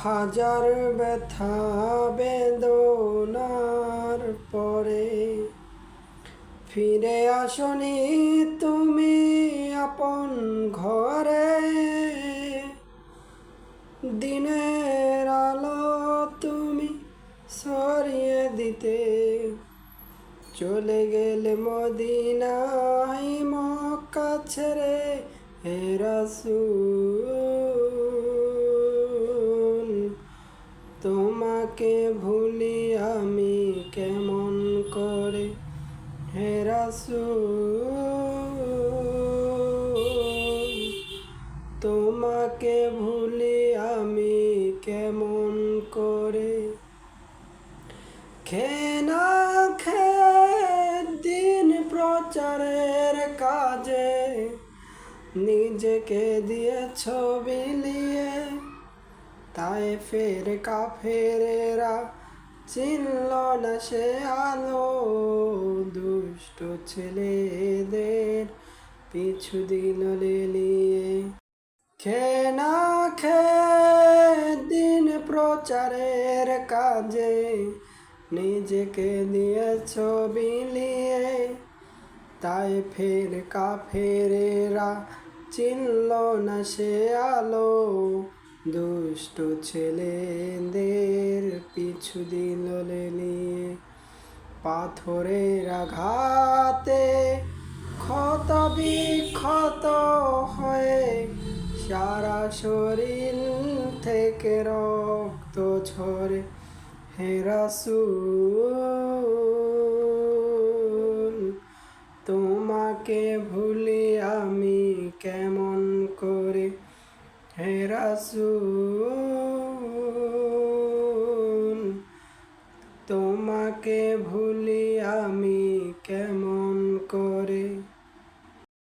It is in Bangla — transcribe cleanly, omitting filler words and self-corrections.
হাজার ব্যথা বেদনার পরে ফিরে আসনি তুমি আপন ঘরে। দিনের আলো তুমি সরিয়ে দিতে চলে গেলে মদিনায় মক্কা ছেড়ে। হে রাসূল তোমাকে ভুলি আমি কেমন করে। হে রাসূল তোমাকে ভুলি আমি কেমন করে। খেয়ে না খেয়ে দিন প্রচারের কাজে নিজেকে দিয়েছ বিলিয়ে। তায়েফের কাফেরেরা চিনল না সে আলো, দুষ্ট ছেলেদের পিছু দিল লেলিয়ে। খেয়ে না খেয়ে দিন প্রচারের কাজে নিজেকে দিয়েছ বিলিয়ে। তায়েফের কাফেরেরা চিনল না সে আলো, দুষ্ট ছেলেদের পিছু দিল লেলিয়ে। পাথরের আঘাতে ক্ষত বিক্ষত হয়ে সারা শরীর থেকে রক্ত ঝরে। হে রাসূল তোমাকে ভুলি আমি কেমন করে। হে রাসূল তোমাকে ভুলি আমি কেমন করে।